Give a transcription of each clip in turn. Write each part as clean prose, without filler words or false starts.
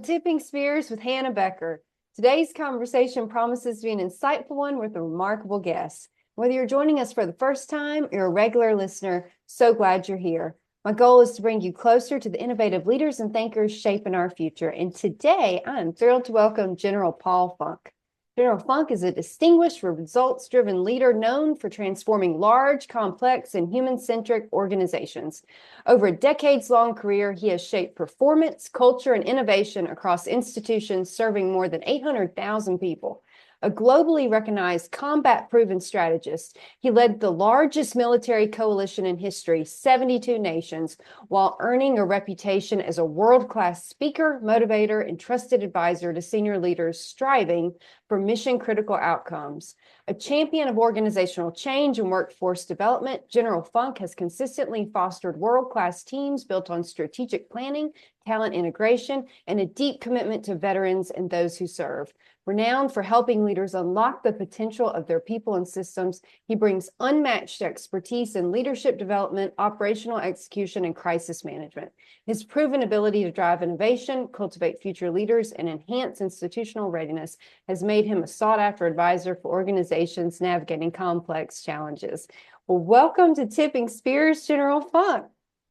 to Tipping Spears with Hannah Becker. Today's conversation promises to be an insightful one with a remarkable guest. Whether you're joining us for the first time or a regular listener, so glad you're here. My goal is to bring you closer to the innovative leaders and thinkers shaping our future. And today, I'm thrilled to welcome General Paul Funk. General Funk is a distinguished, results-driven leader known for transforming large, complex, and human-centric organizations. Over a decades-long career, he has shaped performance, culture, and innovation across institutions serving more than 800,000 people. A globally recognized combat-proven strategist, he led the largest military coalition in history, 72 nations, while earning a reputation as a world-class speaker, motivator, and trusted advisor to senior leaders striving for mission-critical outcomes. A champion of organizational change and workforce development, General Funk has consistently fostered world-class teams built on strategic planning, talent integration, and a deep commitment to veterans and those who serve. Renowned for helping leaders unlock the potential of their people and systems, he brings unmatched expertise in leadership development, operational execution, and crisis management. His proven ability to drive innovation, cultivate future leaders, and enhance institutional readiness has made him a sought-after advisor for organizations navigating complex challenges. Well, welcome to Tipping Spears, General Funk.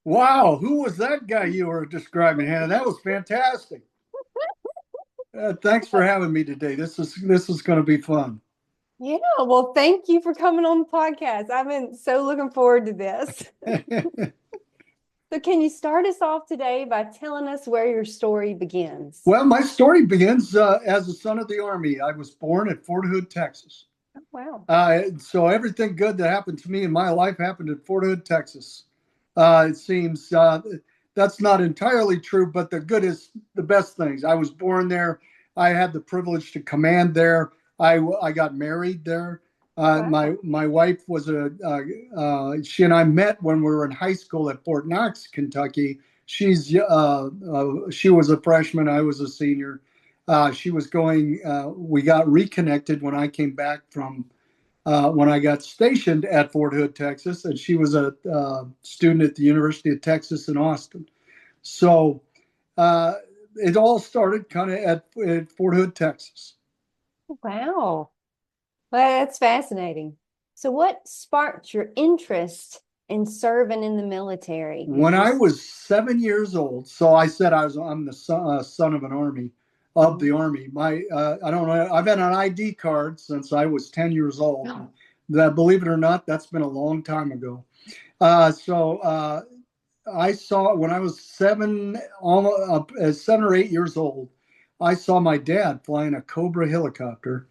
Wow, who was that guy you were describing, Hannah? That was fantastic. Thanks for having me today. This is going to be fun. Yeah, well, thank you for coming on the podcast. I've been so looking forward to this. So can you start us off today by telling us where your story begins? Well, my story begins as a son of the Army. I was born at Fort Hood, Texas. Oh, wow. So everything good that happened to me in my life happened at Fort Hood, Texas. It seems that's not entirely true, but the good is the best things. I was born there. I had the privilege to command there. I got married there. Wow. My wife was she and I met when we were in high school at Fort Knox, Kentucky. She was a freshman. I was a senior. She was going. We got reconnected when I came back from when I got stationed at Fort Hood, Texas, and she was a student at the University of Texas in Austin. So it all started kind of at Fort Hood, Texas. Wow. Well, that's fascinating. So what sparked your interest in serving in the military? When I was 7 years old, so I said I'm the son of an army, of the Army. I don't know, I've had an ID card since I was 10 years old. Oh. That, believe it or not, that's been a long time ago. I saw when I was 7 or 8 years old, I saw my dad flying a Cobra helicopter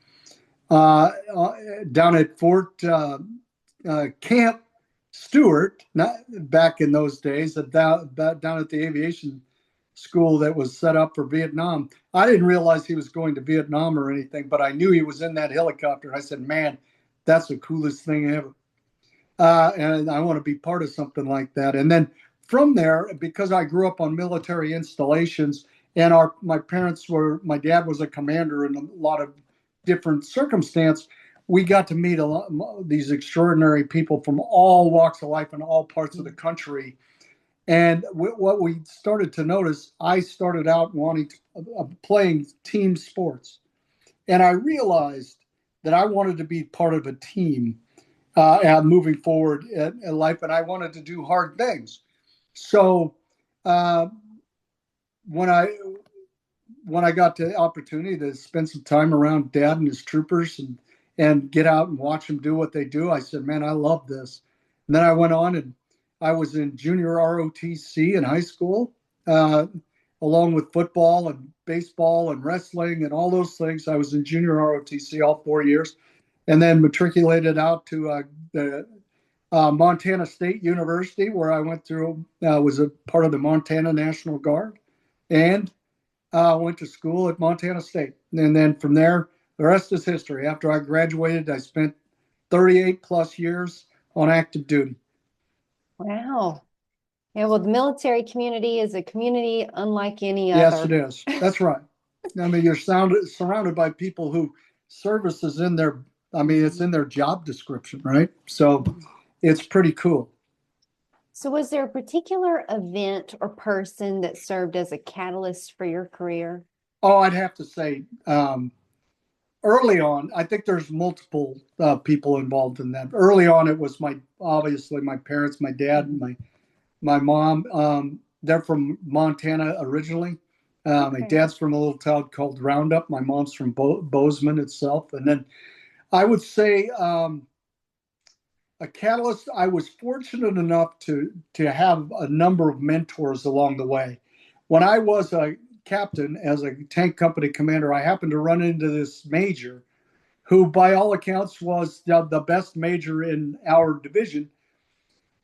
down at Fort Camp Stewart, not back in those days, down at the aviation school that was set up for Vietnam. I didn't realize he was going to Vietnam or anything, but I knew he was in that helicopter. I said, man, that's the coolest thing ever. And I want to be part of something like that. And then from there, because I grew up on military installations and my dad was a commander in a lot of different circumstances, we got to meet these extraordinary people from all walks of life and all parts of the country. And what we started to notice, I started out playing team sports. And I realized that I wanted to be part of a team moving forward in life, and I wanted to do hard things. So when I got the opportunity to spend some time around Dad and his troopers and get out and watch them do what they do, I said, man, I love this. And then I went on and I was in junior ROTC in high school, along with football and baseball and wrestling and all those things. I was in junior ROTC all 4 years, and then matriculated out to the Montana State University, where I went through, was a part of the Montana National Guard, and went to school at Montana State. And then from there, the rest is history. After I graduated, I spent 38 plus years on active duty. Wow. Yeah, well, the military community is a community unlike any other. Yes, it is. That's right. I mean, you're surrounded by people who service is in their, it's in their job description, right? So it's pretty cool. So was there a particular event or person that served as a catalyst for your career? Oh, I'd have to say, early on, I think there's multiple people involved in that. Early on, it was obviously my parents, my dad, and my mom. They're from Montana originally. My Okay. dad's from a little town called Roundup. My mom's from Bozeman itself. And then I would say a catalyst. I was fortunate enough to have a number of mentors along the way. When I was a captain as a tank company commander, I happened to run into this major who, by all accounts, was the best major in our division.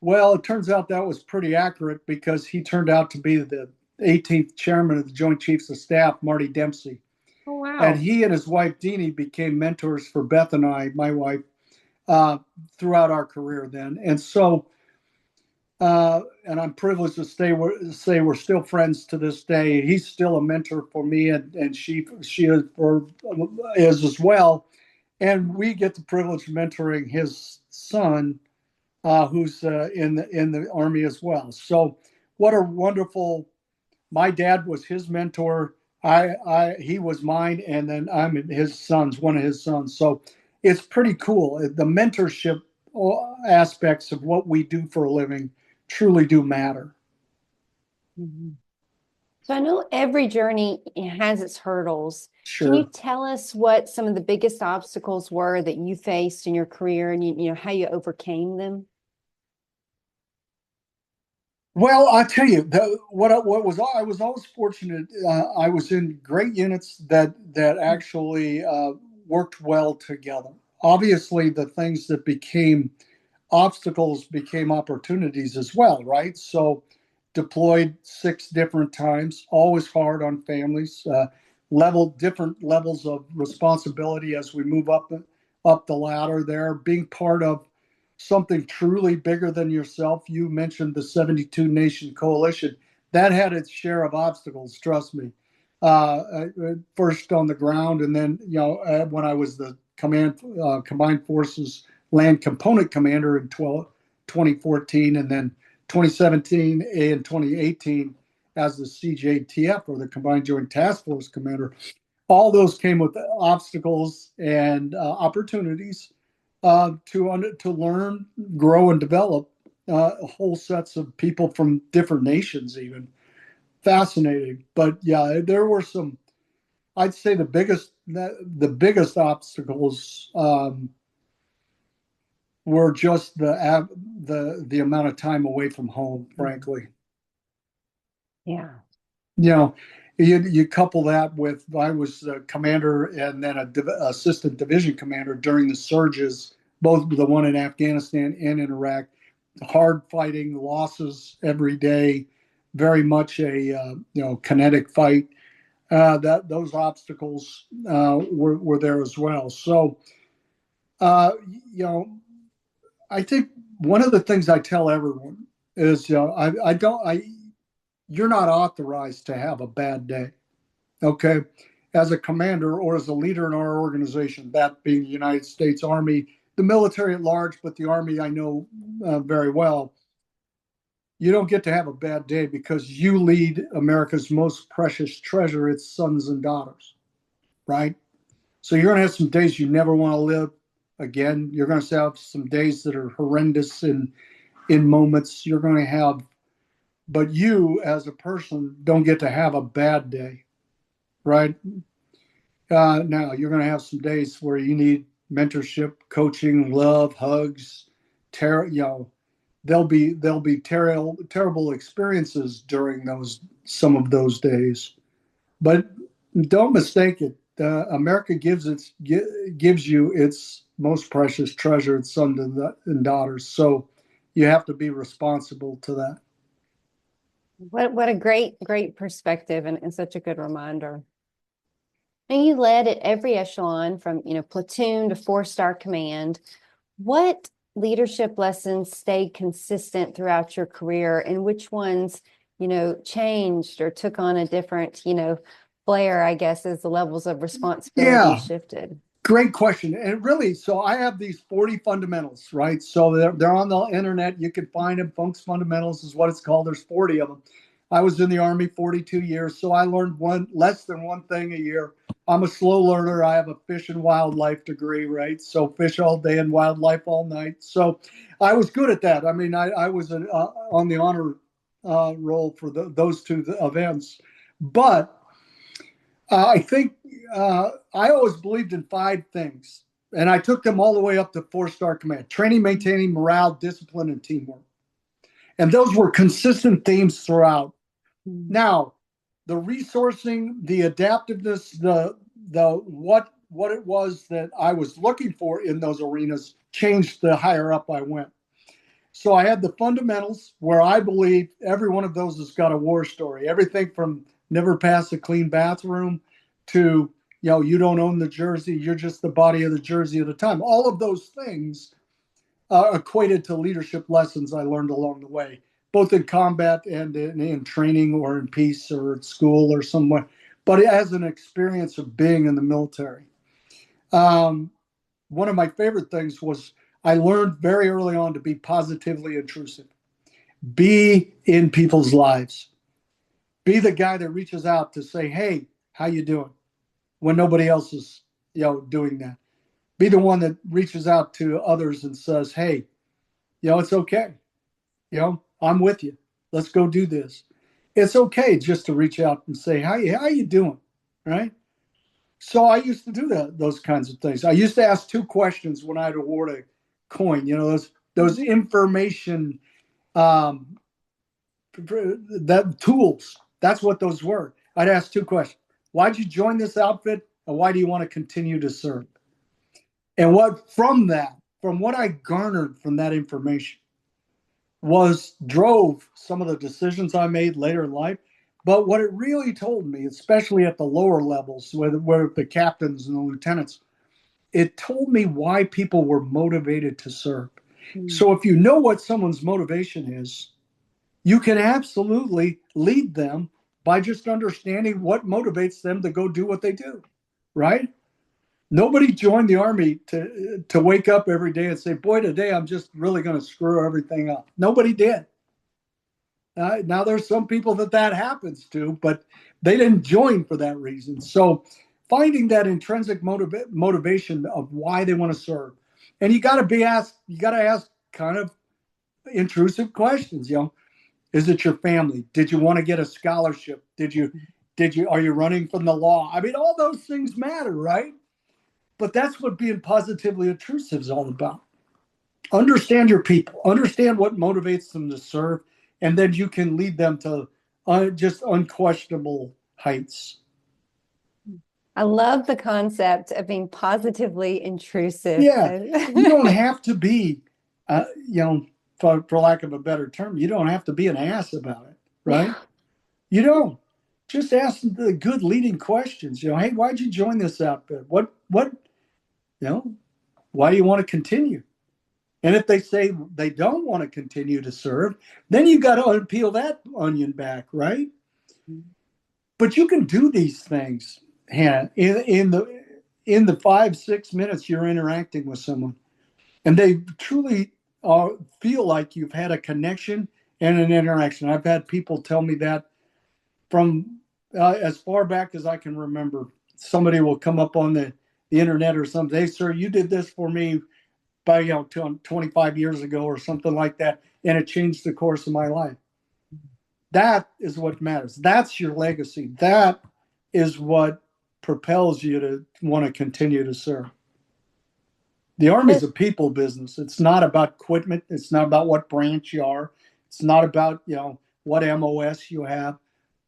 Well, it turns out that was pretty accurate because he turned out to be the 18th chairman of the Joint Chiefs of Staff, Marty Dempsey. Oh, And wow. he and his wife, Deanie, became mentors for Beth and I, my wife, uh, throughout our career then. And so, and I'm privileged to say we're still friends to this day. He's still a mentor for me, and she is as well. And we get the privilege of mentoring his son, who's in the Army as well. So, what a wonderful! My dad was his mentor. He was mine, and then I'm his son's, one of his sons. So, it's pretty cool. The mentorship aspects of what we do for a living truly do matter. Mhm. So I know every journey has its hurdles. Can you Sure. tell us what some of the biggest obstacles were that you faced in your career and you know how you overcame them? Well, I tell you, what was I was always fortunate. I was in great units that actually worked well together. Obviously, the things that became obstacles became opportunities as well, right? So, deployed 6 different times, always hard on families. Different levels of responsibility as we move up the ladder. There, being part of something truly bigger than yourself. You mentioned the 72 nation coalition. That had its share of obstacles, trust me. First on the ground, and then, when I was the combined forces land component commander in 2014, and then 2017 and 2018 as the CJTF, or the Combined Joint Task Force commander. All those came with obstacles and opportunities to learn, grow, and develop whole sets of people from different nations. Even fascinating, but yeah, there were some. I'd say the biggest obstacles were just the amount of time away from home. Mhm. Frankly, Yeah. you know, you couple that with I was a commander and then assistant division commander during the surges, both the one in Afghanistan and in Iraq. Hard fighting, losses every day, very much a kinetic fight. That those obstacles were there as well. So, uh, you know, I think one of the things I tell everyone is, I don't, you're not authorized to have a bad day. Okay. As a commander or as a leader in our organization, that being the United States Army, the military at large, but the Army I know very well, you don't get to have a bad day because you lead America's most precious treasure, its sons and daughters, right? So you're going to have some days you never want to live again. You're going to have some days that are horrendous in moments. You're going to have, but you as a person don't get to have a bad day, right? Now you're going to have some days where you need mentorship, coaching, love, hugs. There'll be terrible experiences during those some of those days. But don't mistake it. America gives you its most precious treasure, its sons and daughters. So you have to be responsible to that. What a great perspective and such a good reminder. And you led at every echelon from, you know, platoon to four-star command. What leadership lessons stayed consistent throughout your career and which ones, you know, changed or took on a different, you know, flair, I guess, as the levels of responsibility Yeah, shifted? Great question. And really, so I have these 40 fundamentals, right? So they're on the internet. You can find them. Funk's Fundamentals is what it's called. There's 40 of them. I was in the Army 42 years, so I learned less than one thing a year. I'm a slow learner. I have a fish and wildlife degree, right? So fish all day and wildlife all night. So I was good at that. I mean, I was on the honor roll for those two events. But I think I always believed in five things, and I took them all the way up to 4-star command: training, maintaining morale, discipline, and teamwork. And those were consistent themes throughout. Now, the resourcing, the adaptiveness, the what it was that I was looking for in those arenas changed the higher up I went. So I had the fundamentals where I believe every one of those has got a war story. Everything from never pass a clean bathroom to, you don't own the jersey, you're just the body of the jersey at a time. All of those things equated to leadership lessons I learned along the way, both in combat and in training or in peace or at school or somewhere, but as an experience of being in the military. One of my favorite things was I learned very early on to be positively intrusive. Be in people's lives. Be the guy that reaches out to say, "Hey, how you doing?" when nobody else is, doing that. Be the one that reaches out to others and says, "Hey, it's okay. I'm with you. Let's go do this." It's okay just to reach out and say, how you doing?" Right? So I used to do those kinds of things. I used to ask two questions when I'd award a coin, those information, that tools. That's what those were. I'd ask two questions. Why'd you join this outfit? And why do you want to continue to serve? And from what I garnered from that information drove some of the decisions I made later in life. But what it really told me, especially at the lower levels, where the captains and the lieutenants, it told me why people were motivated to serve. So if you know what someone's motivation is, you can absolutely lead them by just understanding what motivates them to go do what they do, right? Nobody joined the Army to wake up every day and say, "Boy, today I'm just really going to screw everything up." Nobody did. Now, there's some people that happens to, but they didn't join for that reason. So finding that intrinsic motivation of why they want to serve. And you got to ask kind of intrusive questions, Is it your family? Did you want to get a scholarship? Are you running from the law? I mean, all those things matter, right? But that's what being positively intrusive is all about. Understand your people, understand what motivates them to serve, and then you can lead them to just unquestionable heights. I love the concept of being positively intrusive. Yeah, you don't have to be, for lack of a better term, you don't have to be an ass about it, right? Yeah. You don't. Just ask the good leading questions. Hey, why'd you join this outfit? What, why do you want to continue? And if they say they don't want to continue to serve, then you got to peel that onion back, right? But you can do these things, Hannah, in the 5-6 minutes you're interacting with someone, and they truly feel like you've had a connection and an interaction. I've had people tell me that from as far back as I can remember. Somebody will come up on the internet or something. "Hey, sir, you did this for me by 25 years ago," or something like that, and it changed the course of my life. That is what matters. That's your legacy. That is what propels you to want to continue to serve. The Army is a people business. It's not about equipment. It's not about what branch you are. It's not about what MOS you have.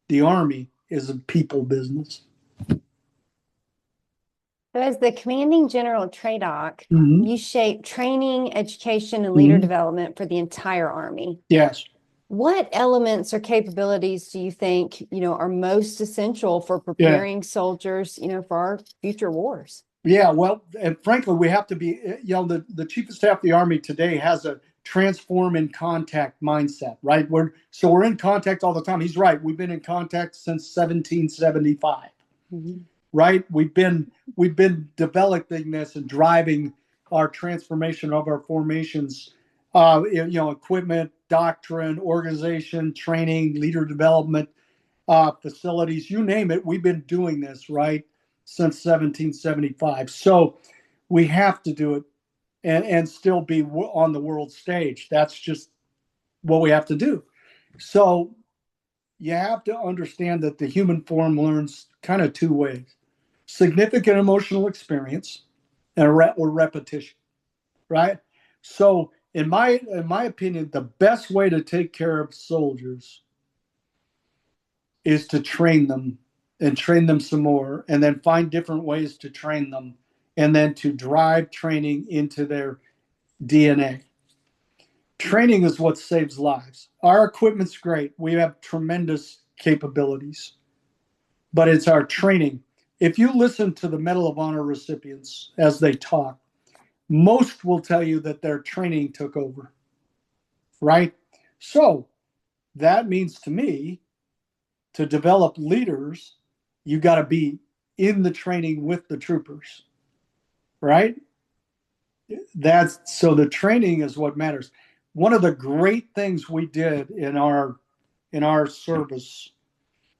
The Army is a people business. So as the commanding general of TRADOC, you shape training, education, and leader development for the entire Army. Yes. What elements or capabilities do you think, are most essential for preparing soldiers, for our future wars? Yeah, well, and frankly, we have to be, the Chief of Staff of the Army today has a transform in contact mindset, right? We're in contact all the time. He's right. We've been in contact since 1775. right? We've been developing this and driving our transformation of our formations, equipment, doctrine, organization, training, leader development, facilities, you name it. We've been doing this, right, since 1775. So we have to do it and still be on the world stage. That's just what we have to do. So you have to understand that the human form learns kind of two ways: significant emotional experience or repetition, right? So in my opinion, the best way to take care of soldiers is to train them and train them some more, and then find different ways to train them, and then to drive training into their DNA. Training is what saves lives. Our equipment's great. We have tremendous capabilities, but it's our training. If you listen to the Medal of Honor recipients as they talk, most will tell you that their training took over, right? So that means to me, to develop leaders, you got to be in the training with the troopers, right? That's so the training is what matters. One of the great things we did in our service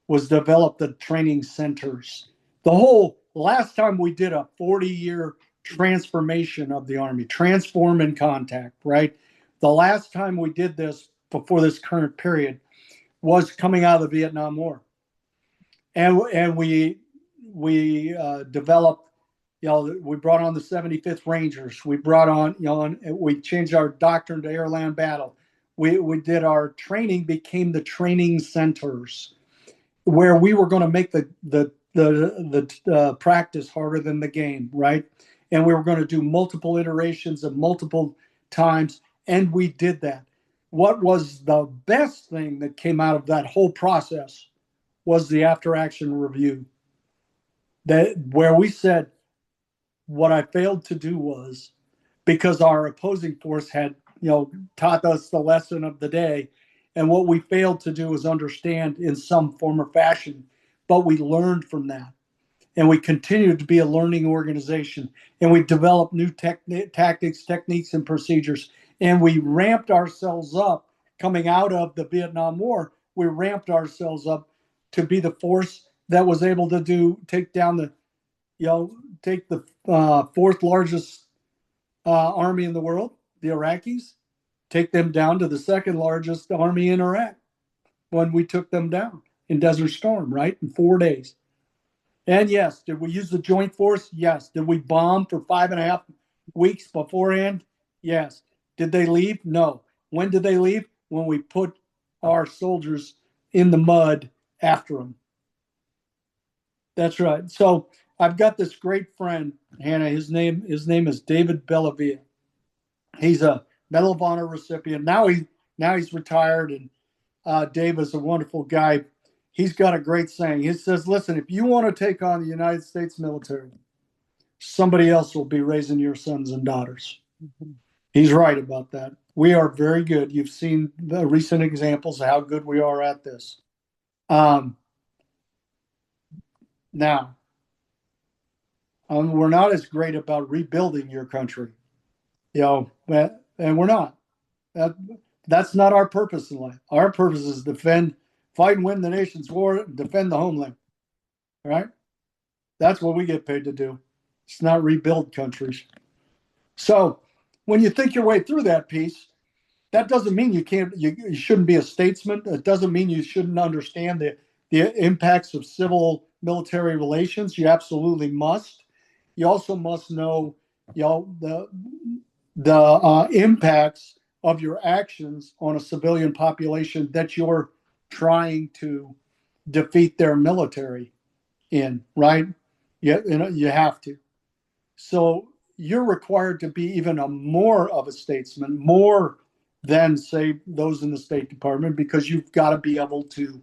was develop the training centers. The whole last time we did a 40-year transformation of the Army, transform and contact, right? The last time we did this before this current period was coming out of the Vietnam War. And we developed, we brought on the 75th Rangers. We brought on, we changed our doctrine to airland battle. We did our training, became the training centers, where we were going to make the practice harder than the game, right? And we were going to do multiple iterations of multiple times, and we did that. What was the best thing that came out of that whole process was the after action review, that where we said, what I failed to do was, because our opposing force had taught us the lesson of the day, and what we failed to do is understand in some form or fashion, but we learned from that, and we continued to be a learning organization, and we developed new tactics, techniques, and procedures, and we ramped ourselves up. Coming out of the Vietnam War, we ramped ourselves up to be the force that was able to take down the fourth largest army in the world, the Iraqis, take them down to the second largest army in Iraq when we took them down in Desert Storm, right? In 4 days. And yes, did we use the joint force? Yes. Did we bomb for 5.5 weeks beforehand? Yes. Did they leave? No. When did they leave? When we put our soldiers in the mud after them. That's right. So I've got this great friend, Hannah. His name is David Bellavia. He's a Medal of Honor recipient. Now he's retired, and Dave is a wonderful guy. He's got a great saying. He says, "Listen, if you want to take on the United States military, somebody else will be raising your sons and daughters." Mm-hmm. He's right about that. We are very good. You've seen the recent examples of how good we are at this. Now, we're not as great about rebuilding your country, and we're not. That's not our purpose in life. Our purpose is defend, fight, and win the nation's war, defend the homeland. Right? That's what we get paid to do. It's not rebuild countries. So when you think your way through that piece, that doesn't mean you shouldn't be a statesman. It doesn't mean you shouldn't understand the impacts of civil military relations. You absolutely must. You also must know, the impacts of your actions on a civilian population that you're trying to defeat their military in, right? You have to. So you're required to be even more of a statesman, more than, say, those in the State Department, because you've got to be able to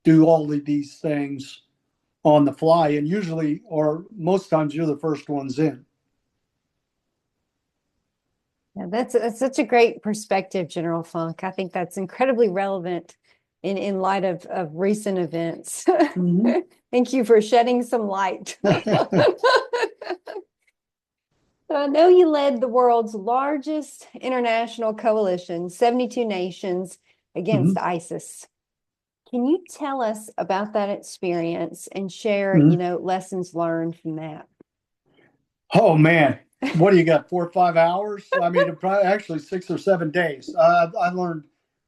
do all of these things on the fly. And usually, or most times, you're the first ones in. Yeah, that's such a great perspective, General Funk. I think that's incredibly relevant in light of recent events. Mhm. Thank you for shedding some light. So I know you led the world's largest international coalition, 72 nations against Mhm. ISIS. Can you tell us about that experience and share, Mhm. lessons learned from that? Oh man, what do you got? 4 or 5 hours? I mean, probably actually 6 or 7 days. I learned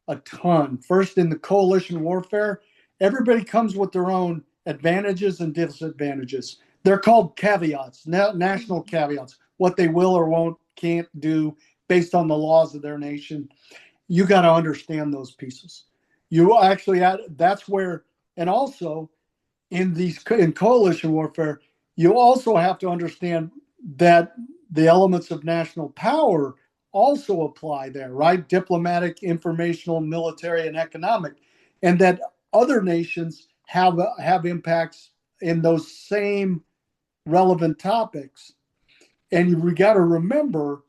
a ton. First, in the coalition warfare, everybody comes with their own advantages and disadvantages. They're called caveats, national caveats, what they will or won't, can't do based on the laws of their nation. You got to understand those pieces. You actually, that's where, and also in coalition warfare, you also have to understand that the elements of national power also apply there, right? Diplomatic, informational, military, and economic, and that other nations have impacts in those same relevant topics. And we got to remember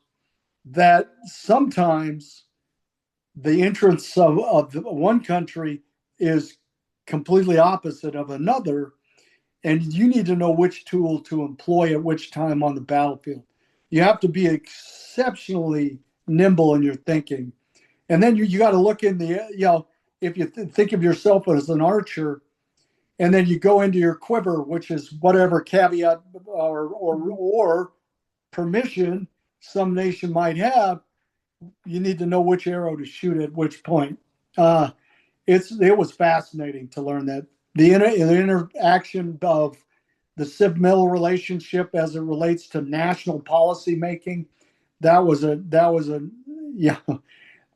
that sometimes the interests of one country is completely opposite of another, and you need to know which tool to employ at which time on the battlefield. You have to be exceptionally nimble in your thinking. And then you got to look in the, if you think of yourself as an archer, and then you go into your quiver, which is whatever caveat or permission some nation might have, you need to know which arrow to shoot at which point. Uh, it was fascinating to learn that the interaction of the civ-mil relationship as it relates to national policy making. That was a yeah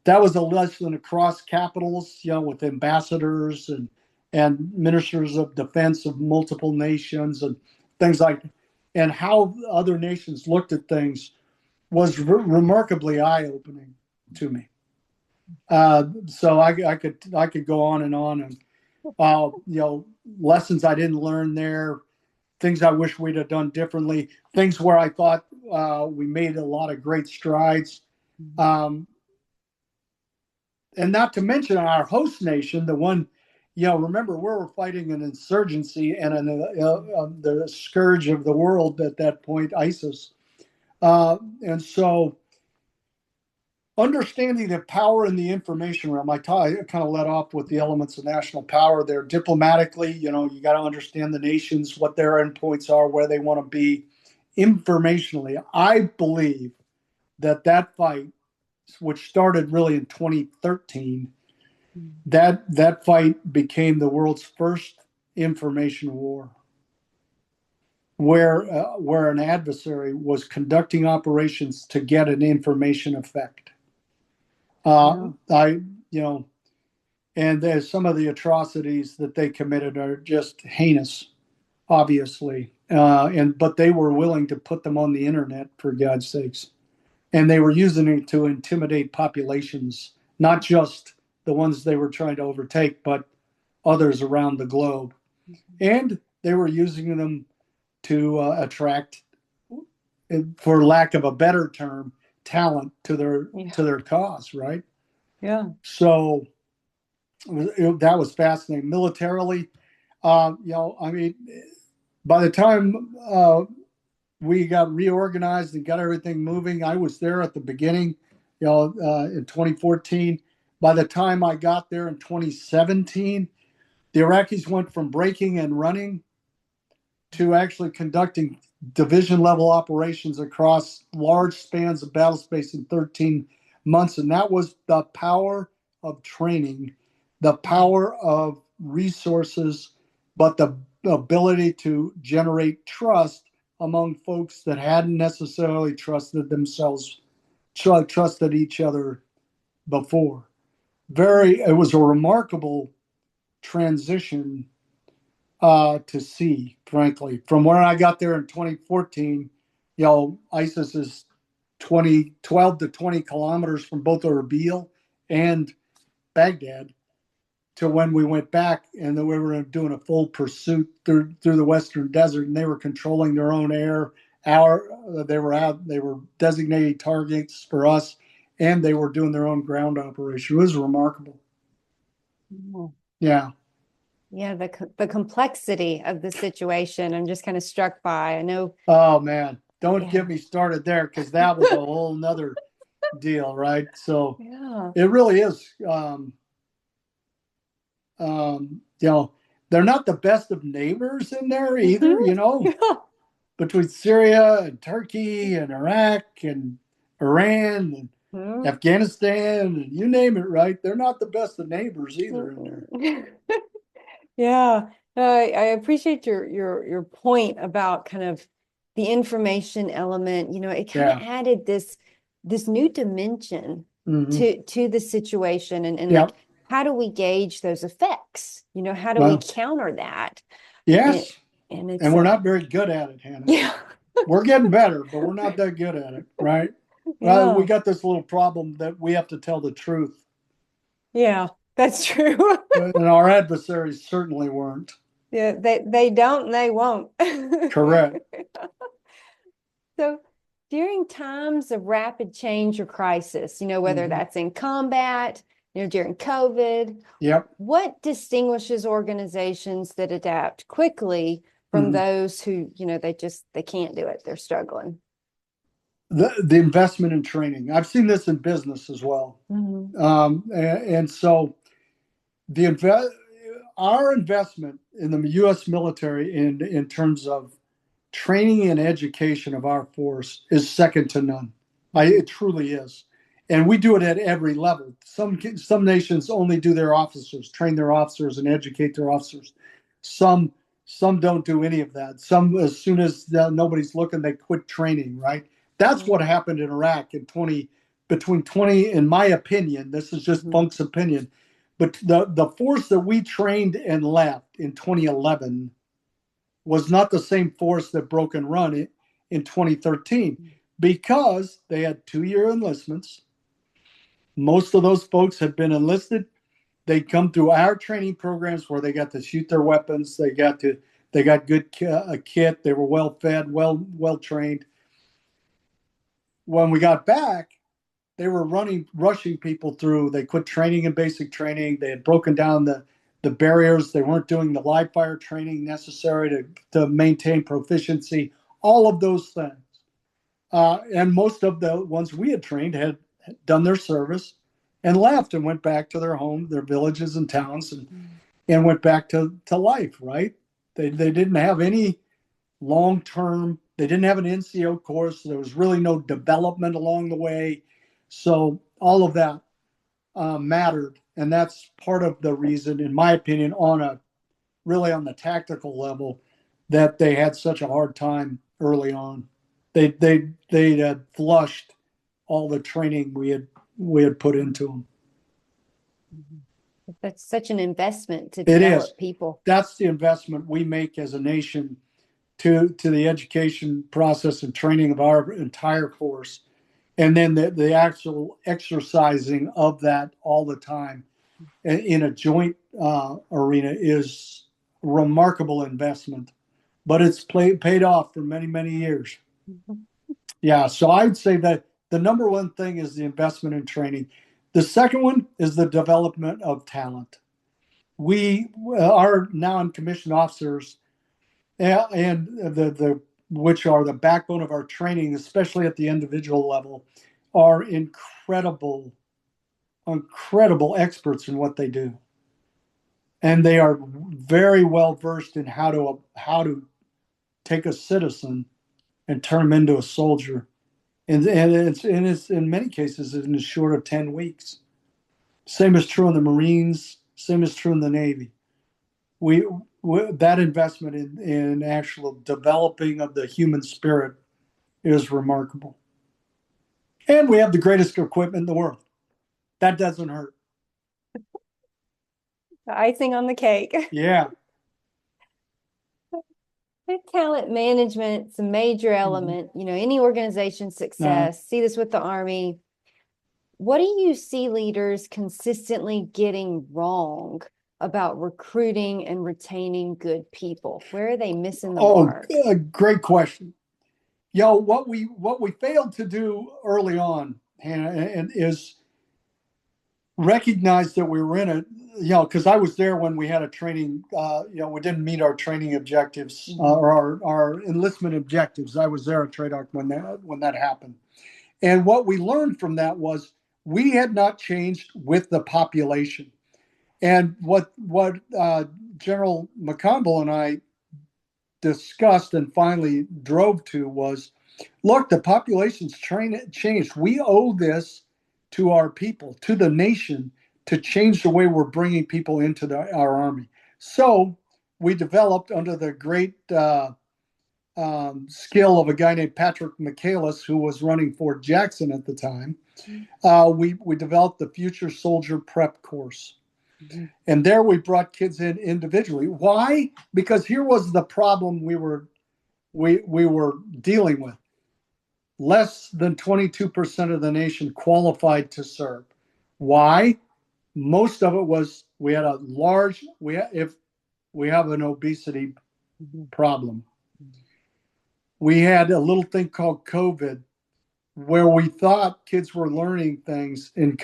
that was a lesson across capitals, with ambassadors and ministers of defense of multiple nations and things like, and how other nations looked at things was remarkably eye-opening to me. So I could go on and lessons I didn't learn there, things I wish we'd have done differently, things where I thought we made a lot of great strides. Um, and not to mention our host nation, the one, remember, we were fighting an insurgency and the scourge of the world at that point, ISIS. And so understanding the power in the information realm, I kind of let off with the elements of national power there. Diplomatically, you got to understand the nations, what their endpoints are, where they want to be. Informationally, I believe that fight, which started really in 2013, that fight became the world's first information war, where an adversary was conducting operations to get an information effect. I, and there's some of the atrocities that they committed are just heinous, obviously. But they were willing to put them on the internet, for God's sakes, and they were using it to intimidate populations, not just the ones they were trying to overtake, but others around the globe. And they were using them to attract, for lack of a better term, talent to their cause, right? Yeah. So that was fascinating. Militarily, I mean, by the time we got reorganized and got everything moving, I was there at the beginning, in 2014. By the time I got there in 2017, the Iraqis went from breaking and running to actually conducting division level operations across large spans of battle space in 13 months. And that was the power of training, the power of resources, but the ability to generate trust among folks that hadn't necessarily trusted themselves, trusted each other before. It was a remarkable transition to see, frankly. From where I got there in 2014, ISIS is 12 to 20 kilometers from both Erbil and Baghdad, to when we went back and then we were doing a full pursuit through the Western Desert, and they were controlling their own air. They were designating targets for us, and they were doing their own ground operation. It was remarkable. Yeah. Yeah, the complexity of the situation, I'm just kind of struck by. I know. Oh man, don't Yeah. get me started there, because that was a whole nother deal, right? So Yeah. it really is. You know, they're not the best of neighbors in there either. Mhm. You know, between Syria and Turkey and Iraq and Iran and Mhm. Afghanistan and you name it, right? They're not the best of neighbors either in there. Yeah, I appreciate your point about kind of the information element. It kind of Yeah. added this new dimension Mm-hmm. to the situation, and like, Yep. how do we gauge those effects? How do we Well, counter that? And, yes. and And it's we're not very good at it, Hannah. yeah, We're getting better, but we're not that good at it, right? Well, we yeah, got this little problem that we have to tell the truth, yeah, that's true. and our adversaries certainly weren't. Yeah, they don't and they won't. Correct. So during times of rapid change or crisis, whether Mm-hmm. that's in combat, during COVID, Yep. what distinguishes organizations that adapt quickly from Mm-hmm. those who, they can't do it, they're struggling? The investment in training. I've seen this in business as well. Mhm. And so the our investment in the U.S. military in terms of training and education of our force is second to none. It truly is, and we do it at every level. Some nations only do their officers, train their officers, and educate their officers. Some some don't do any of that. Some, as soon as nobody's looking, they quit training. Right. That's what happened in Iraq in 20 between 20. In my opinion, this is just Mhm. Funk's opinion, but the force that we trained and left in 2011 was not the same force that broke and run it in 2013, because they had 2-year enlistments. Most of those folks had been enlisted. They'd come through our training programs where they got to shoot their weapons. They got good kit. They were well fed, well trained. When we got back, they were rushing people through. They quit training in basic training. They had broken down the barriers. They weren't doing the live fire training necessary to maintain proficiency, all of those things. And most of the ones we had trained had done their service and left and went back to their home, their villages and towns, and went back to life, right? They didn't have any long term, they didn't have an NCO course. There was really no development along the way. So all of that mattered. And that's part of the reason, in my opinion, really on the tactical level, that they had such a hard time early on. They had flushed all the training we had put into them. That's such an investment to It is. develop people. That's the investment we make as a nation to the education process and training of our entire force, and then the actual exercising of that all the time in a joint arena is remarkable investment, but it's paid off for many years. Mhm. Yeah, so I'd say that the number one thing is the investment in training. The second one is the development of talent. We Our non-commissioned officers and the which are the backbone of our training, especially at the individual level, are incredible experts in what they do, and they are very well versed in how to take a citizen and turn him into a soldier, and it's in many cases in as short of 10 weeks. Same is true in the Marines. Same is true in the Navy. We, that investment in actual developing of the human spirit is remarkable. And we have the greatest equipment in the world. That doesn't hurt. The icing on the cake. Yeah. Talent management, a major Mm-hmm. element, any organization's Uh, success. See this with the Army. What do you see leaders consistently getting wrong about recruiting and retaining good people? Where are they missing the mark? Great question. What we failed to do early on, Hannah, and is recognized that we were in it, because I was there when we had a training, we didn't meet our training objectives or our enlistment objectives. I was there at TRADOC when that happened. And what we learned from that was we had not changed with the population. And what General McConville and I discussed and finally drove to was, look, the population's changed. We owe this to our people, to the nation, to change the way we're bringing people into our Army. So we developed, under the great skill of a guy named Patrick Michaelis, who was running Fort Jackson at the time, we developed the Future Soldier Prep course. Mm-hmm. And there we brought kids in individually. Why? Because here was the problem we were dealing with. Less than 22% of the nation qualified to serve. Why? Most of it was we have an obesity problem. We had a little thing called COVID, where we thought kids were learning things in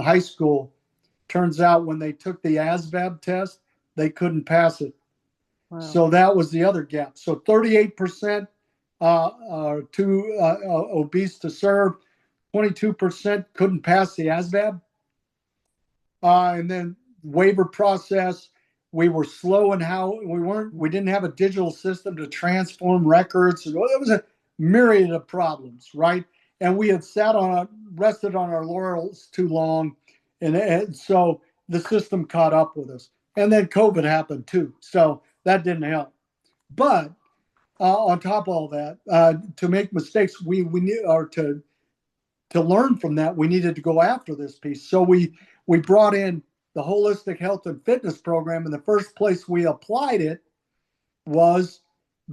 high school. Turns out when they took the ASVAB test, they couldn't pass it. Wow. So that was the other gap. So 38% are too obese to serve, 22% couldn't pass the ASVAB. And then waiver process, we were slow in how we didn't have a digital system to transform records. It was a myriad of problems, right? And we had rested on our laurels too long. And so the system caught up with us. And then COVID happened too. So that didn't help. But on top of all that, to make mistakes, we need, or to learn from that, we needed to go after this piece. So we brought in the holistic health and fitness program. And the first place we applied it was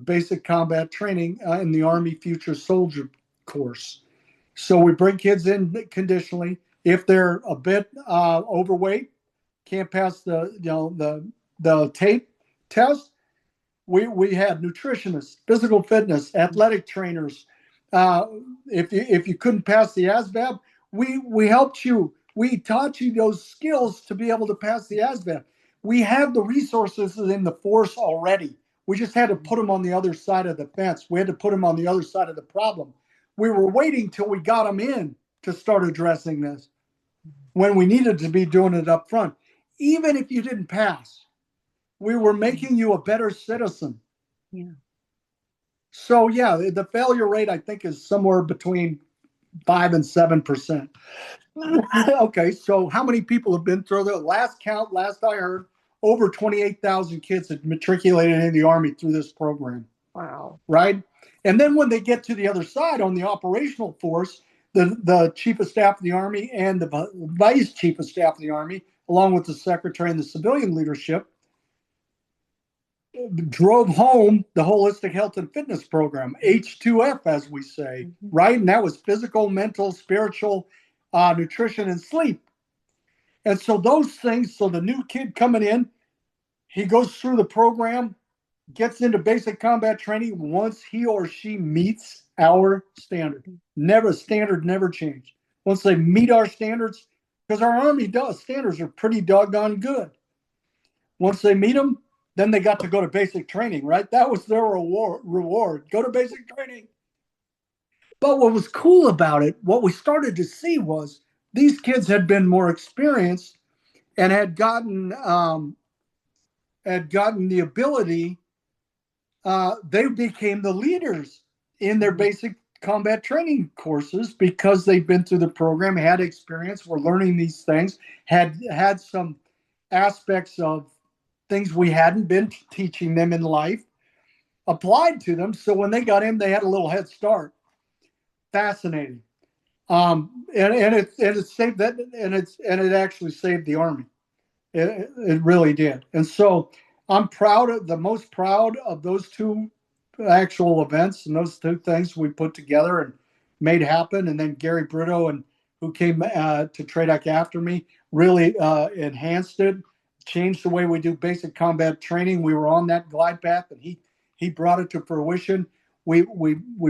basic combat training in the Army Future Soldier course. So we bring kids in conditionally. If they're a bit overweight, can't pass the tape test, we had nutritionists, physical fitness, athletic trainers. If you couldn't pass the ASVAB, we helped you. We taught you those skills to be able to pass the ASVAB. We have the resources in the force already. We just had to put them on the other side of the fence. We had to put them on the other side of the problem. We were waiting till we got them in to start addressing this, when we needed to be doing it up front. Even if you didn't pass, we were making you a better citizen. Yeah. So yeah, the failure rate, I think, is somewhere between 5 and 7%. Okay, so how many people have been through the last count? Last I heard, over 28,000 kids had matriculated in the Army through this program. Wow. Right? And then when they get to the other side on the operational force, the Chief of Staff of the Army and the Vice Chief of Staff of the Army, along with the Secretary and the civilian leadership, drove home the holistic health and fitness program, H2F, as we say, right? And that was physical, mental, spiritual, nutrition, and sleep. And so those things, so the new kid coming in, he goes through the program, gets into basic combat training once he or she meets our standard. Standard never changed. Once they meet our standards, because our Army standards are pretty doggone good. Once they meet them, then they got to go to basic training, right? That was their reward. Go to basic training. But what was cool about it, what we started to see was these kids had been more experienced and had gotten the ability. They became the leaders in their basic combat training courses because they've been through the program, had experience, were learning these things, had some aspects of things we hadn't been teaching them in life applied to them. So when they got in, they had a little head start. Fascinating. And it saved that, and it actually saved the Army. It really did. And so I'm most proud of those two actual events and those two things we put together and made happen. And then Gary Brito, who came to TRADOC after me, really enhanced it, changed the way we do basic combat training. We were on that glide path, and he brought it to fruition. We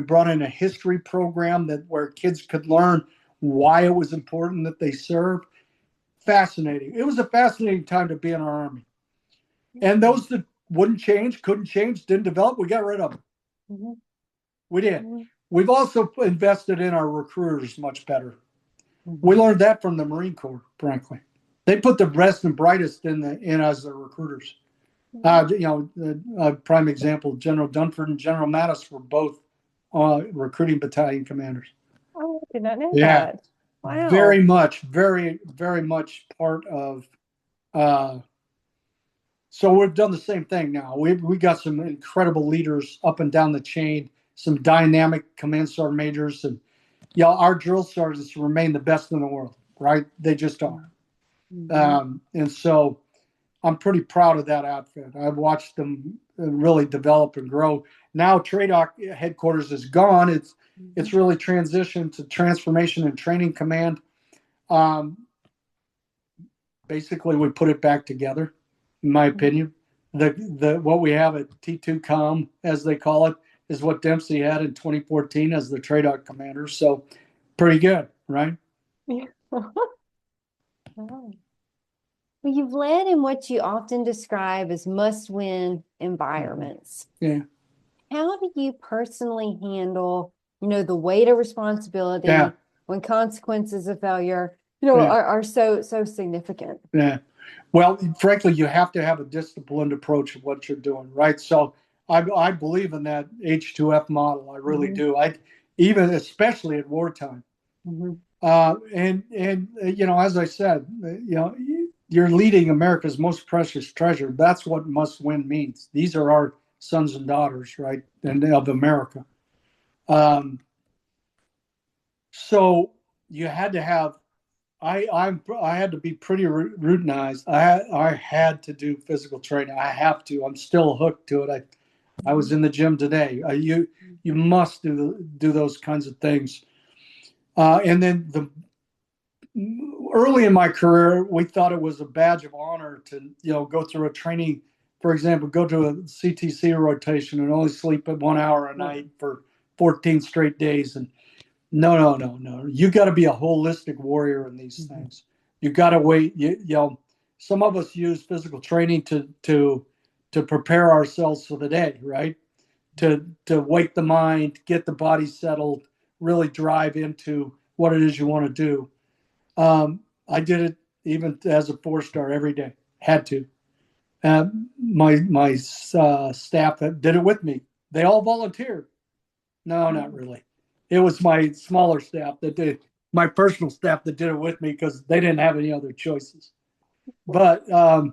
brought in a history program where kids could learn why it was important that they serve. fascinating. It was a fascinating time to be in our Army. And those that wouldn't change, couldn't change, didn't develop, we got rid of them. Mm-hmm. We did. Mm-hmm. We've also invested in our recruiters much better. Mm-hmm. We learned that from the Marine Corps, frankly. They put the best and brightest in as their recruiters. Prime example, General Dunford and General Mattis were both recruiting battalion commanders. Oh, I did not know Yeah, that. Wow. very much, very, very much part of. So we've done the same thing now. We got some incredible leaders up and down the chain, some dynamic command sergeant majors, and our drill sergeants remain the best in the world, right? They just are. Mm-hmm. And so I'm pretty proud of that outfit. I've watched them really develop and grow. Now TRADOC headquarters is gone. It's really transitioned to Transformation and Training Command. Basically, we put it back together, in my opinion. The what we have at T2Com, as they call it, is what Dempsey had in 2014 as the TRADOC commander. So pretty good, right? Yeah. Well, you've led in what you often describe as must-win environments. Yeah. How do you personally handle, the weight of responsibility when consequences of failure, are so significant? Yeah. Well, frankly, you have to have a disciplined approach of what you're doing, right? So I believe in that H2F model. I really do. Especially at wartime. Mm-hmm. As I said, you're leading America's most precious treasure. That's what must win means. These are our sons and daughters, right, and of America. So you had to have. I had to be pretty routinized. I had to do physical training. I have to. I'm still hooked to it. I was in the gym today. You must do those kinds of things. And then early in my career, we thought it was a badge of honor to go through a training. For example, go to a CTC rotation and only sleep at 1 hour a night for 14 straight days. And no. You got to be a holistic warrior in these things. You got to wait. Some of us use physical training to prepare ourselves for the day, right? To wake the mind, get the body settled, really drive into what it is you want to do. I did it even as a 4-star every day. Had to. My staff that did it with me, they all volunteered. No, not really. It was my smaller staff that did, my personal staff that did it with me because they didn't have any other choices. But I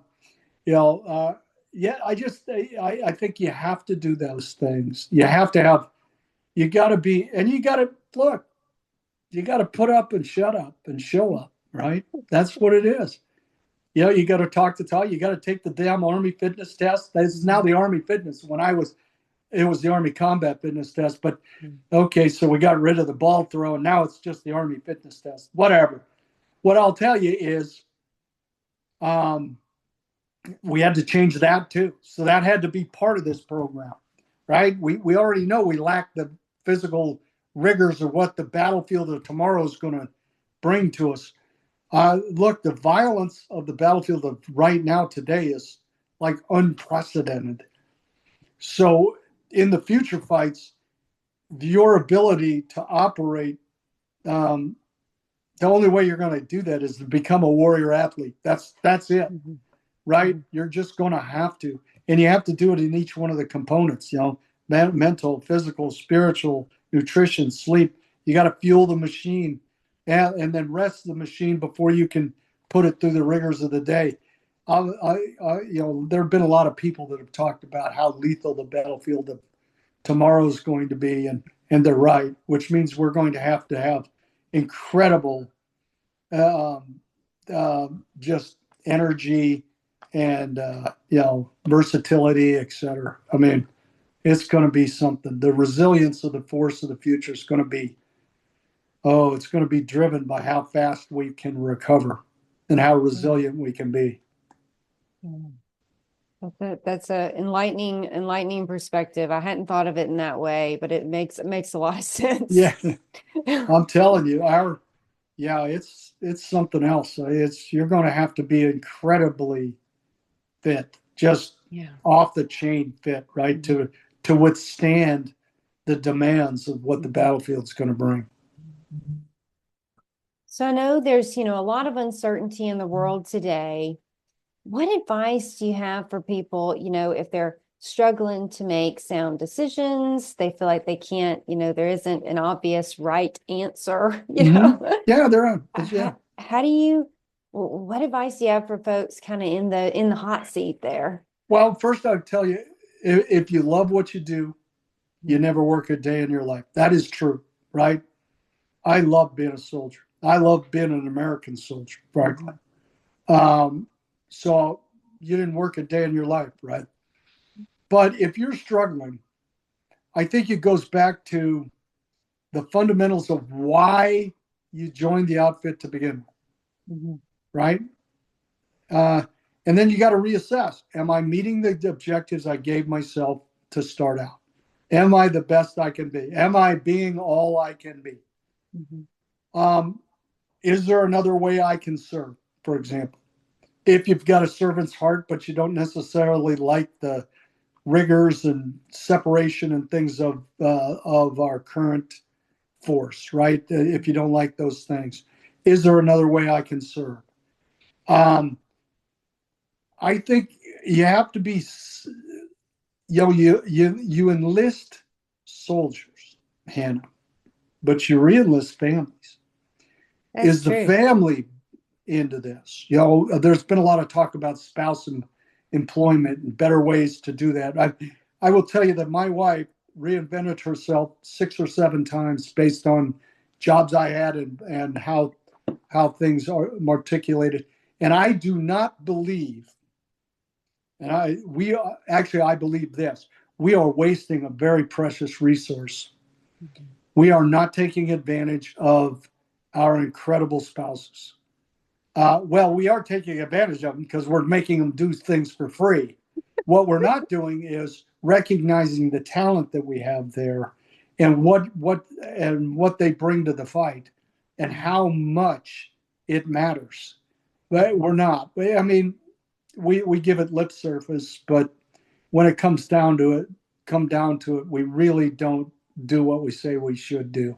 think you have to do those things. You have to have, you got to be, and you got to look. You got to put up and shut up and show up, right? That's what it is. You got to talk the talk. You got to take the damn Army fitness test. This is now the Army fitness. It was the Army combat fitness test. But okay, so we got rid of the ball throw, and now it's just the Army fitness test. Whatever. What I'll tell you is, we had to change that too. So that had to be part of this program, right? We already know we lack the physical rigors of what the battlefield of tomorrow is going to bring to us. Look, the violence of the battlefield of right now today is like unprecedented. So in the future fights, your ability to operate, the only way you're going to do that is to become a warrior athlete. That's it, right? You're just going to have to, and you have to do it in each one of the components. Mental, physical, spiritual, nutrition, sleep. You got to fuel the machine, and then rest the machine before you can put it through the rigors of the day. There have been a lot of people that have talked about how lethal the battlefield of tomorrow is going to be, and they're right, which means we're going to have incredible just energy and versatility, etc. I mean, it's going to be something. The resilience of the force of the future is going to be, it's going to be driven by how fast we can recover and how resilient we can be. That's a enlightening perspective. I hadn't thought of it in that way, but it makes a lot of sense. Yeah, I'm telling you, Yeah, it's something else. You're going to have to be incredibly fit, just Yeah. off the chain fit, right? To withstand the demands of what the battlefield's going to bring. So I know there's, a lot of uncertainty in the world today. What advice do you have for people, if they're struggling to make sound decisions, they feel like they can't, there isn't an obvious right answer, Yeah, they're on. Yeah. How do you, what advice do you have for folks kind of in the hot seat there? Well, first I'll tell you, if you love what you do, you never work a day in your life. That is true, right? I love being a soldier. I love being an American soldier, frankly. So you didn't work a day in your life, right? But if you're struggling, I think it goes back to the fundamentals of why you joined the outfit to begin with, right? And then you got to reassess. Am I meeting the objectives I gave myself to start out? Am I the best I can be? Am I being all I can be? Is there another way I can serve, for example? If you've got a servant's heart, but you don't necessarily like the rigors and separation and things of our current force, right? If you don't like those things, is there another way I can serve? I think you have to be, you enlist soldiers, Hannah, but you re-enlist families. That's Is the true. family into this? There's been a lot of talk about spouse and employment and better ways to do that. I will tell you that my wife reinvented herself 6 or 7 times based on jobs I had and how things are articulated. And I do not believe, and I believe this: we are wasting a very precious resource. We are not taking advantage of our incredible spouses. Well, we are taking advantage of them because we're making them do things for free. What we're not doing is recognizing the talent that we have there and what they bring to the fight and how much it matters. But we're not. I mean, we give it lip service, but when it comes down to it, we really don't do what we say we should do.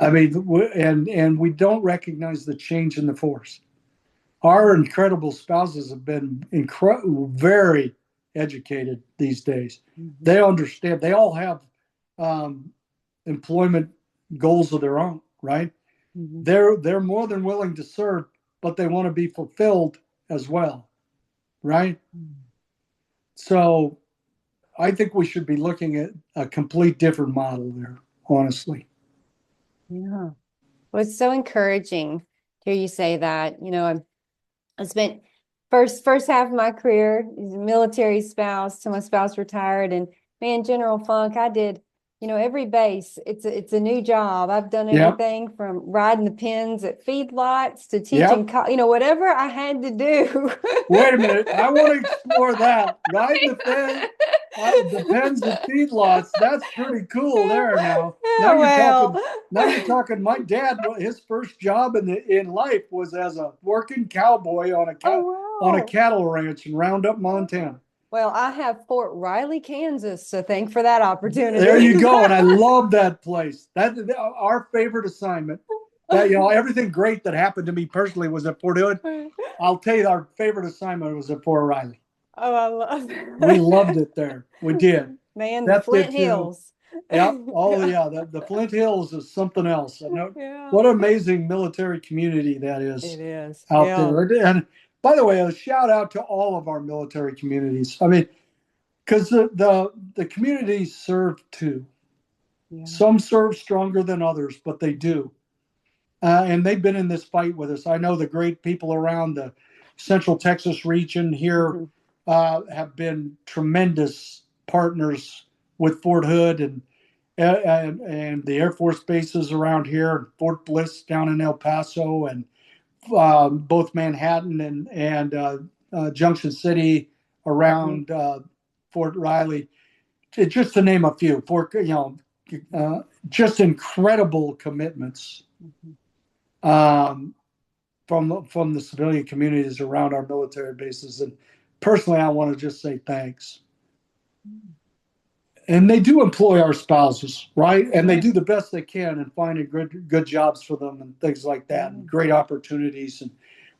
I mean, and we don't recognize the change in the force. Our incredible spouses have been very educated these days. They understand. They all have employment goals of their own, right? They're more than willing to serve, but they want to be fulfilled as well, right? So I think we should be looking at a complete different model there, honestly. Yeah. Well, it's so encouraging to hear you say that. I spent first half of my career as a military spouse till my spouse retired, and man, General Funk, I did, every base. It's a new job. I've done everything from riding the pens at feedlots to teaching, whatever I had to do. Wait a minute, I want to explore that. Riding the pens at feedlots. That's pretty cool there. Now you're talking. Now you're talking. My dad, his first job in life was as a working cowboy on a cattle ranch in Roundup, Montana. Well, I have Fort Riley, Kansas, so thank for that opportunity. There you go, and I love that place. That's our favorite assignment. That everything great that happened to me personally was at Fort Hood. I'll tell you, our favorite assignment was at Fort Riley. Oh, I love that. We loved it there. We did. Man, the Flint Hills. Yep. Oh, yeah. The Flint Hills is something else. What an amazing military community that is. It is out there. And by the way, a shout out to all of our military communities. I mean, because the communities serve too. Yeah. Some serve stronger than others, but they do. And they've been in this fight with us. I know the great people around the Central Texas region here have been tremendous partners with Fort Hood and the Air Force bases around here, Fort Bliss down in El Paso, and both Manhattan and Junction City around Fort Riley, just to name a few. Just incredible commitments. um, from the civilian communities around our military bases. And personally, I want to just say thanks. And they do employ our spouses, right? And they do the best they can in finding good jobs for them and things like that, and great opportunities. And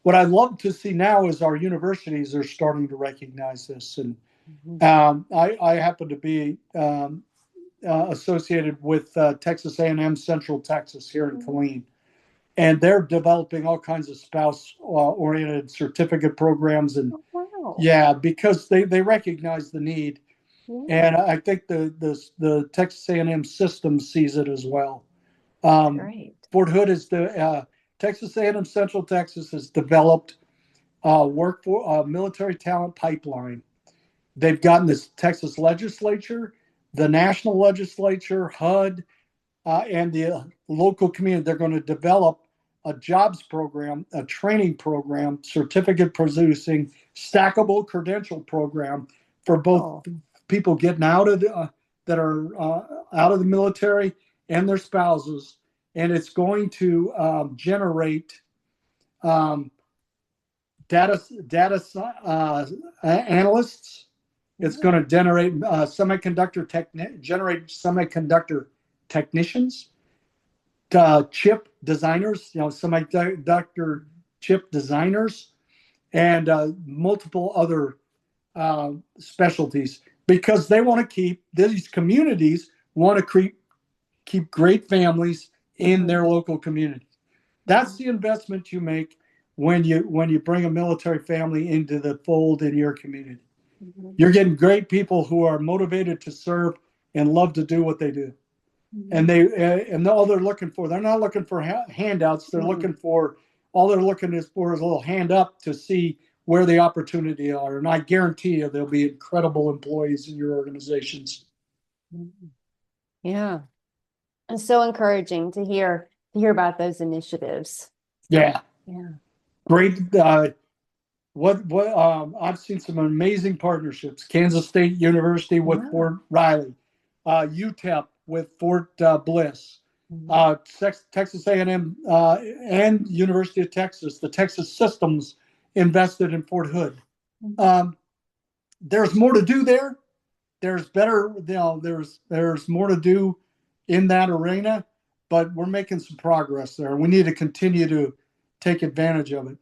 what I love to see now is our universities are starting to recognize this. And I happen to be associated with Texas A&M Central Texas here in Killeen, and they're developing all kinds of spouse-oriented certificate programs. And yeah, because they recognize the need. And I think the Texas A&M system sees it as well. Fort Hood is the Texas A&M Central Texas has developed work for military talent pipeline. They've gotten this Texas legislature, the national legislature, HUD, and the local community. They're going to develop a jobs program, a training program, certificate producing, stackable credential program for both people getting out of that are out of the military and their spouses. And it's going to generate data analysts. It's going to generate semiconductor technicians, chip designers, semiconductor chip designers, and multiple other specialties, because they want to keep these communities want to keep great families in their local community. That's the investment you make when you bring a military family into the fold in your community. You're getting great people who are motivated to serve and love to do what they do. And all they're looking for, they're not looking for handouts. They're looking for, all they're looking for is a little hand up to see where the opportunity are. And I guarantee you there'll be incredible employees in your organizations. Yeah. It's so encouraging to hear about those initiatives. Yeah. Yeah. Great. I've seen some amazing partnerships. Kansas State University with Fort Riley, UTEP with Fort Bliss, Texas A&M and University of Texas. The Texas systems invested in Fort Hood. There's more to do there. There's more to do in that arena, but we're making some progress there. We need to continue to take advantage of it.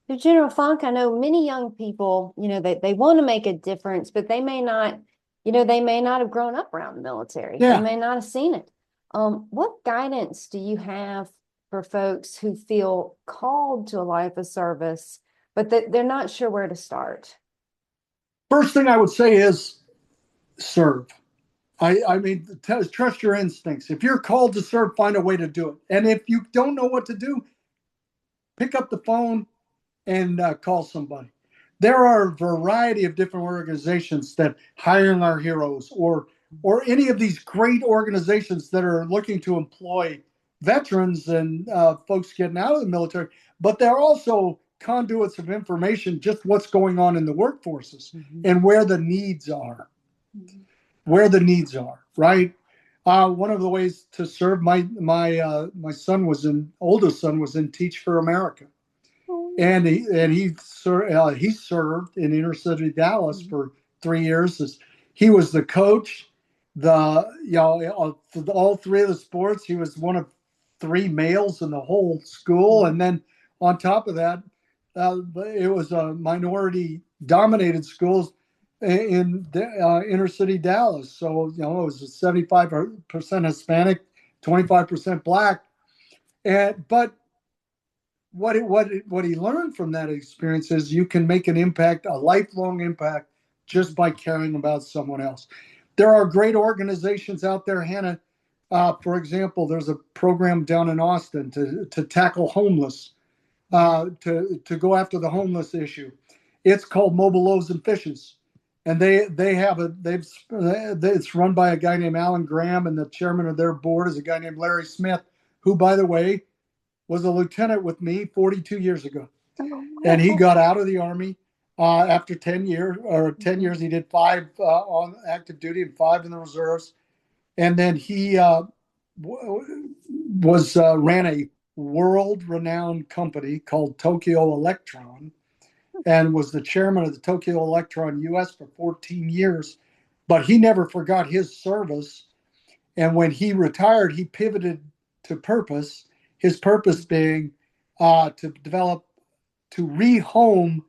So General Funk, I know many young people, they want to make a difference, but they may not have grown up around the military. Yeah. They may not have seen it. What guidance do you have for folks who feel called to a life of service, but they're not sure where to start? First thing I would say is serve. I mean, trust your instincts. If you're called to serve, find a way to do it. And if you don't know what to do, pick up the phone and call somebody. There are a variety of different organizations that Hiring Our Heroes or any of these great organizations that are looking to employ veterans and folks getting out of the military, but they're also conduits of information, just what's going on in the workforces and where the needs are. Right? One of the ways to serve, my oldest son was in Teach for America. And he served in inner city Dallas for 3 years. He was the coach, for all three of the sports. He was one of 3 males in the whole school, and then on top of that, it was a minority dominated schools in inner city Dallas. So it was 75% Hispanic, 25% Black, but what he learned from that experience is you can make an impact, a lifelong impact, just by caring about someone else. There are great organizations out there, Hannah. For example, there's a program down in Austin to tackle homeless, to go after the homeless issue. It's called Mobile Loaves and Fishes, and it's run by a guy named Alan Graham, and the chairman of their board is a guy named Larry Smith, who, by the way, was a lieutenant with me 42 years ago. And he got out of the Army after 10 years. He did 5 on active duty and 5 in the reserves. And then he ran a world-renowned company called Tokyo Electron, and was the chairman of the Tokyo Electron US for 14 years. But he never forgot his service. And when he retired, he pivoted to purpose, his purpose being to develop, to rehome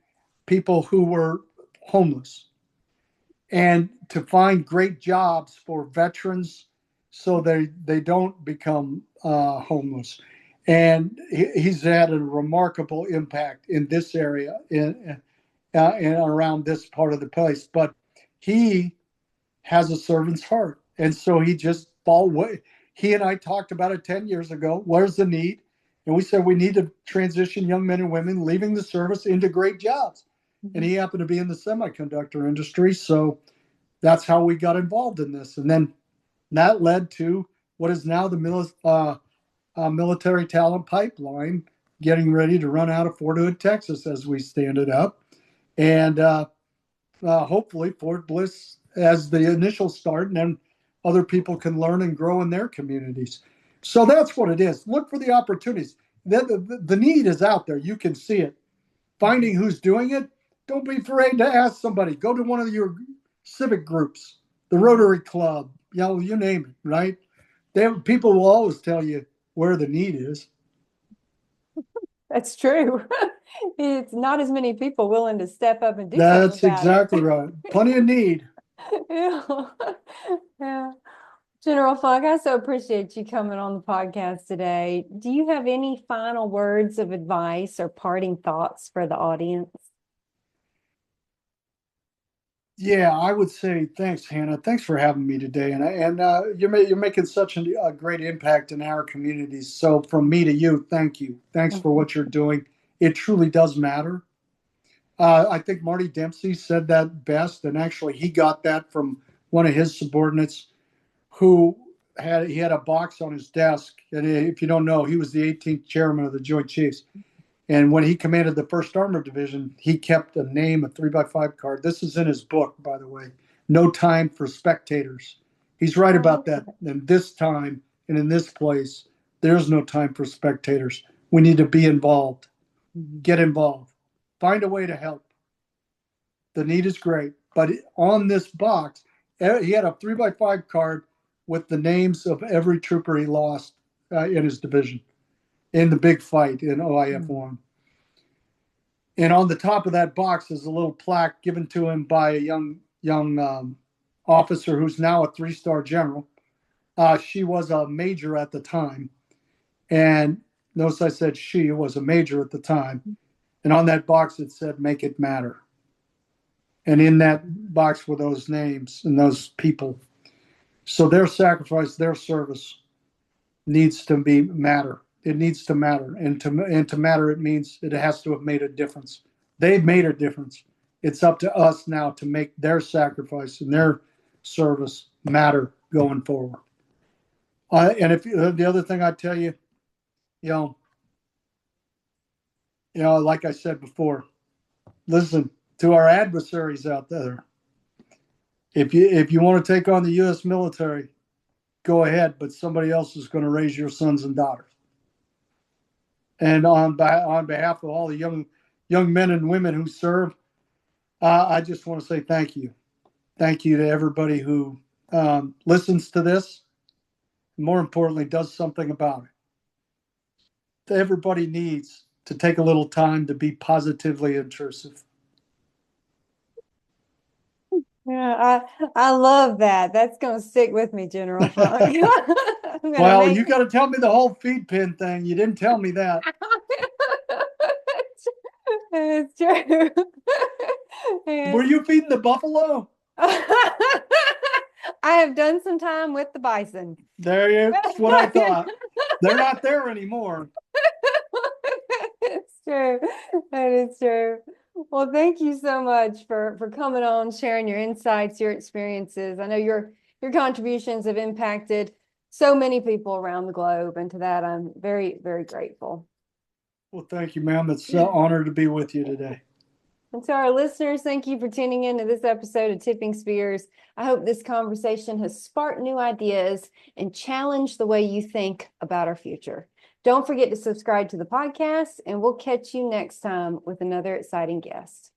people who were homeless and to find great jobs for veterans so they don't become homeless. And he's had a remarkable impact in this area, in around this part of the place. But he has a servant's heart, and so he just fall away. He and I talked about it 10 years ago. Where's the need? And we said we need to transition young men and women leaving the service into great jobs. And he happened to be in the semiconductor industry, so that's how we got involved in this. And then that led to what is now the military talent pipeline, getting ready to run out of Fort Hood, Texas, as we stand it up. And hopefully Fort Bliss as the initial start, and then other people can learn and grow in their communities. So that's what it is. Look for the opportunities. The need is out there. You can see it. Finding who's doing it. Don't be afraid to ask somebody. Go to one of your civic groups, the Rotary Club, you name it, right? People will always tell you where the need is. That's true. It's not as many people willing to step up and do That's something about exactly right. Plenty of need. Yeah. Yeah. General Funk, I so appreciate you coming on the podcast today. Do you have any final words of advice or parting thoughts for the audience? Yeah, I would say thanks, Hannah. Thanks for having me today, and you're making such a great impact in our communities. So from me to you, thank you. Thanks for what you're doing. It truly does matter. I think Marty Dempsey said that best, and actually he got that from one of his subordinates who had a box on his desk. And if you don't know, he was the 18th chairman of the Joint Chiefs. And when he commanded the 1st Armored Division, he kept a 3x5 card. This is in his book, by the way. No time for spectators. He's right about that. And this time and in this place, there's no time for spectators. We need to be involved. Get involved. Find a way to help. The need is great. But on this box, he had a 3x5 card with the names of every trooper he lost in his division in the big fight in OIF-1. And on the top of that box is a little plaque given to him by a young officer who's now a 3-star general. She was a major at the time. And notice I said she was a major at the time. And on that box it said, "Make it matter." And in that box were those names and those people. So their sacrifice, their service needs to matter. It needs to matter. And to matter, it means it has to have made a difference. They've made a difference. It's up to us now to make their sacrifice and their service matter going forward. And if the other thing I tell you, like I said before, listen to our adversaries out there. If you want to take on the U.S. military, go ahead, but somebody else is going to raise your sons and daughters. And on behalf of all the young men and women who serve, I just want to say thank you. Thank you to everybody who listens to this. More importantly, does something about it. Everybody needs to take a little time to be positively intrusive. Yeah, I love that. That's going to stick with me, General Funk. Well, you got to tell me the whole feed pin thing. You didn't tell me that. It's true. Were you feeding the buffalo? I have done some time with the bison. That's what I thought. They're not there anymore. It's true. That is true. Well, thank you so much for coming on, sharing your insights, your experiences. I know your contributions have impacted so many people around the globe, and to that, I'm very, very grateful. Well, thank you, ma'am. It's an honor to be with you today. And to our listeners, thank you for tuning in to this episode of Tipping Spears. I hope this conversation has sparked new ideas and challenged the way you think about our future. Don't forget to subscribe to the podcast, and we'll catch you next time with another exciting guest.